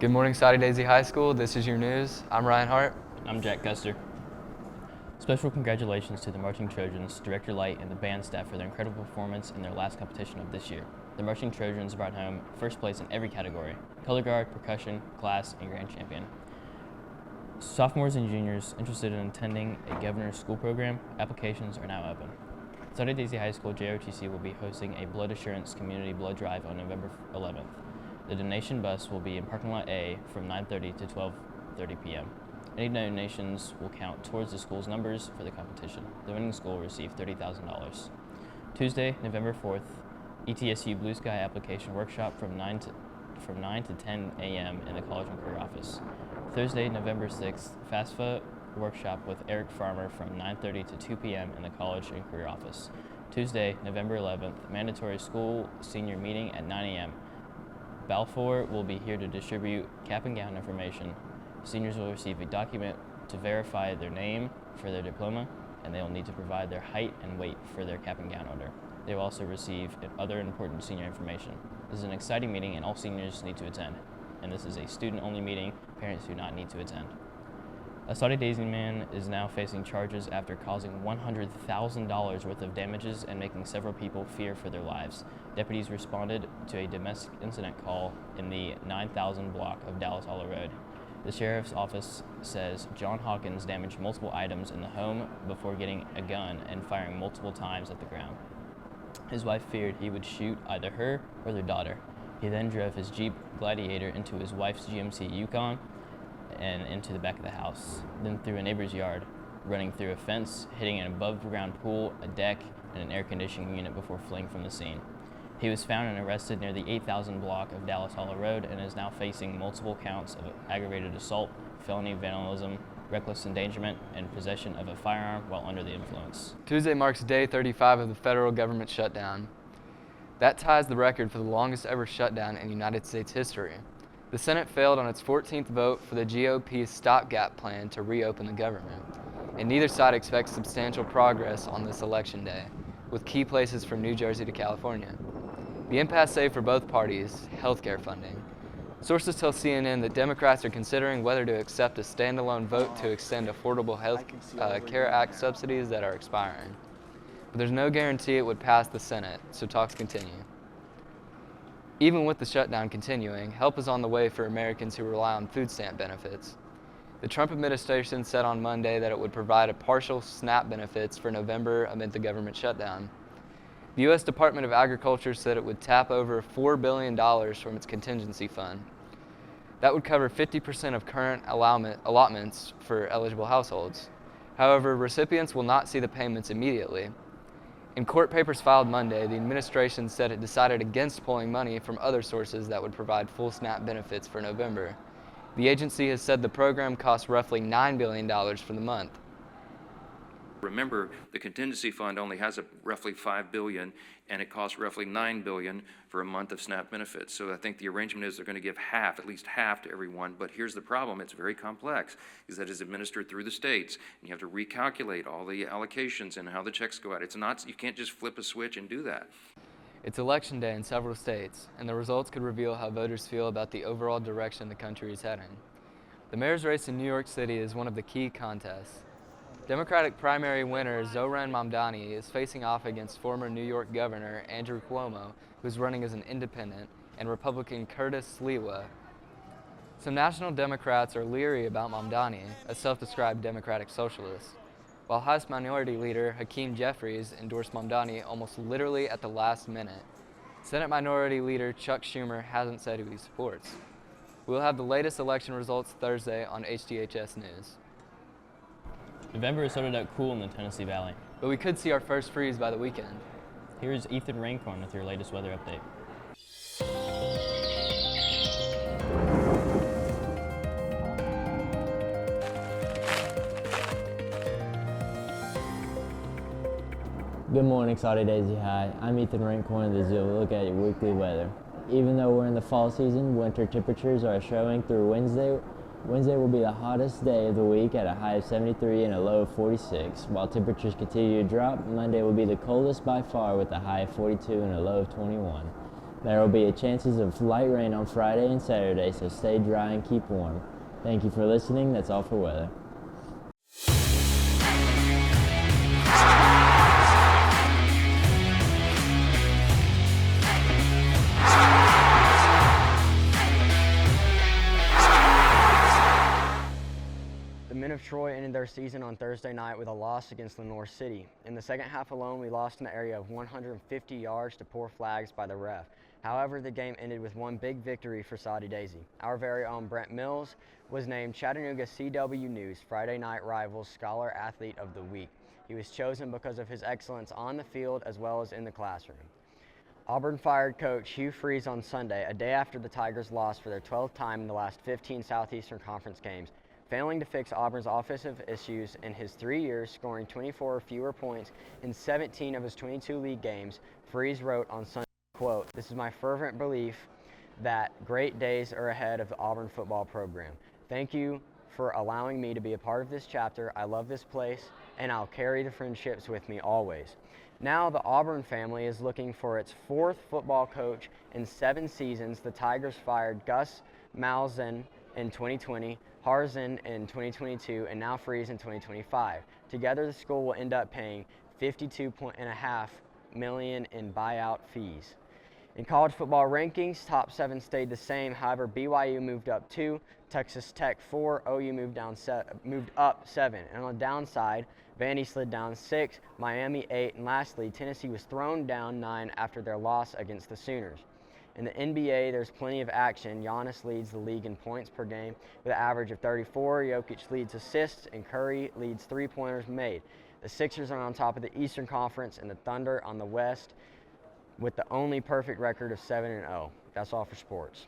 Good morning, Saudi Daisy High School. This is your news. I'm Ryan Hart. I'm Jack Custer. Special congratulations to the Marching Trojans, Director Light, and the band staff for their incredible performance in their last competition of this year. The Marching Trojans brought home first place in every category: color guard, percussion, class, and grand champion. Sophomores and juniors interested in attending a governor's school program, applications are now open. Saudi Daisy High School JOTC will be hosting a blood assurance community blood drive on November 11th. The donation bus will be in parking lot A from 9:30 to 12:30 p.m. Any donations will count towards the school's numbers for the competition. The winning school will receive $30,000. Tuesday, November 4th, ETSU Blue Sky application workshop from 9 to 10 a.m. in the College and Career Office. Thursday, November 6th, FAFSA workshop with Eric Farmer from 9:30 to 2 p.m. in the College and Career Office. Tuesday, November 11th, mandatory school senior meeting at 9 a.m. Balfour will be here to distribute cap and gown information. Seniors will receive a document to verify their name for their diploma, and they will need to provide their height and weight for their cap and gown order. They will also receive other important senior information. This is an exciting meeting and all seniors need to attend. And this is a student-only meeting. Parents do not need to attend. A Saudi Daisy man is now facing charges after causing $100,000 worth of damages and making several people fear for their lives. Deputies responded to a domestic incident call in the 9000 block of Dallas Hollow Road. The sheriff's office says John Hawkins damaged multiple items in the home before getting a gun and firing multiple times at the ground. His wife feared he would shoot either her or their daughter. He then drove his Jeep Gladiator into his wife's GMC Yukon and into the back of the house, then through a neighbor's yard, running through a fence, hitting an above-ground pool, a deck, and an air conditioning unit before fleeing from the scene. He was found and arrested near the 8000 block of Dallas Hollow Road and is now facing multiple counts of aggravated assault, felony vandalism, reckless endangerment, and possession of a firearm while under the influence. Tuesday marks day 35 of the federal government shutdown. That ties the record for the longest ever shutdown in United States history. The Senate failed on its 14th vote for the GOP's stopgap plan to reopen the government, and neither side expects substantial progress on this election day, with key places from New Jersey to California. The impasse saved for both parties: healthcare funding. Sources tell CNN that Democrats are considering whether to accept a standalone vote to extend Affordable Health Care Act subsidies that are expiring. But there's no guarantee it would pass the Senate, so talks continue. Even with the shutdown continuing, help is on the way for Americans who rely on food stamp benefits. The Trump administration said on Monday that it would provide a partial SNAP benefits for November amid the government shutdown. The U.S. Department of Agriculture said it would tap over $4 billion from its contingency fund. That would cover 50% of current allotments for eligible households. However, recipients will not see the payments immediately. In court papers filed Monday, the administration said it decided against pulling money from other sources that would provide full SNAP benefits for November. The agency has said the program costs roughly $9 billion for the month. Remember, the contingency fund only has roughly $5 billion, and it costs roughly $9 billion for a month of SNAP benefits. So I think the arrangement is they're going to give half, at least half, to everyone. But here's the problem: it's very complex, is that it's administered through the states, and you have to recalculate all the allocations and how the checks go out. It's not, you can't just flip a switch and do that. It's election day in several states, and the results could reveal how voters feel about the overall direction the country is heading. The mayor's race in New York City is one of the key contests. Democratic primary winner Zohran Mamdani is facing off against former New York Governor Andrew Cuomo, who is running as an independent, and Republican Curtis Sliwa. Some national Democrats are leery about Mamdani, a self-described Democratic socialist, while House Minority Leader Hakeem Jeffries endorsed Mamdani almost literally at the last minute. Senate Minority Leader Chuck Schumer hasn't said who he supports. We'll have the latest election results Thursday on SDHS News. November has started out cool in the Tennessee Valley. But we could see our first freeze by the weekend. Here's Ethan Raincorn with your latest weather update. Good morning, Saudi Daisy High. I'm Ethan Raincorn of the Zoo. Look at your weekly weather. Even though we're in the fall season, winter temperatures are showing through Wednesday. Wednesday will be the hottest day of the week at a high of 73 and a low of 46. While temperatures continue to drop, Monday will be the coldest by far with a high of 42 and a low of 21. There will be chances of light rain on Friday and Saturday, so stay dry and keep warm. Thank you for listening. That's all for weather. The men of Troy ended their season on Thursday night with a loss against Lenore City. In the second half alone, we lost in the area of 150 yards to poor flags by the ref. However, the game ended with one big victory for Soddy Daisy. Our very own Brent Mills was named Chattanooga CW News Friday Night Rivals Scholar Athlete of the Week. He was chosen because of his excellence on the field as well as in the classroom. Auburn fired coach Hugh Freeze on Sunday, a day after the Tigers lost for their 12th time in the last 15 Southeastern Conference games. Failing to fix Auburn's offensive issues in his 3 years, scoring 24 or fewer points in 17 of his 22 league games, Freeze wrote on Sunday, quote, "This is my fervent belief that great days are ahead of the Auburn football program. Thank you for allowing me to be a part of this chapter. I love this place, and I'll carry the friendships with me always." Now the Auburn family is looking for its 4th football coach in 7 seasons. The Tigers fired Gus Malzahn in 2020, Harzan in 2022, and now Freeze in 2025. Together, the school will end up paying $52.5 million in buyout fees. In college football rankings, top 7 stayed the same. However, BYU moved up 2, Texas Tech 4, OU moved up 7. And on the downside, Vandy slid down 6, Miami 8, and lastly, Tennessee was thrown down 9 after their loss against the Sooners. In the NBA, there's plenty of action. Giannis leads the league in points per game with an average of 34. Jokic leads assists, and Curry leads three-pointers made. The Sixers are on top of the Eastern Conference, and the Thunder on the West with the only perfect record of 7-0. That's all for sports.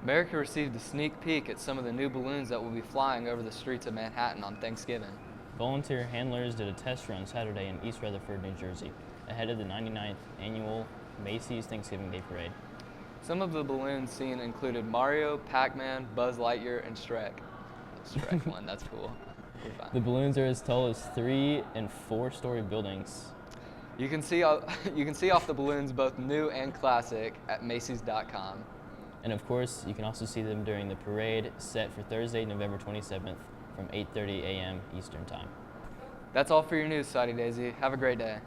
America received a sneak peek at some of the new balloons that will be flying over the streets of Manhattan on Thanksgiving. Volunteer handlers did a test run Saturday in East Rutherford, New Jersey, ahead of the 99th annual Macy's Thanksgiving Day Parade. Some of the balloons seen included Mario, Pac-Man, Buzz Lightyear, and Shrek. Shrek one, that's cool. The balloons are as tall as 3- and 4-story buildings. You can see off the balloons both new and classic at Macys.com. And of course, you can also see them during the parade set for Thursday, November 27th from 8:30 a.m. Eastern Time. That's all for your news, Soddy Daisy. Have a great day.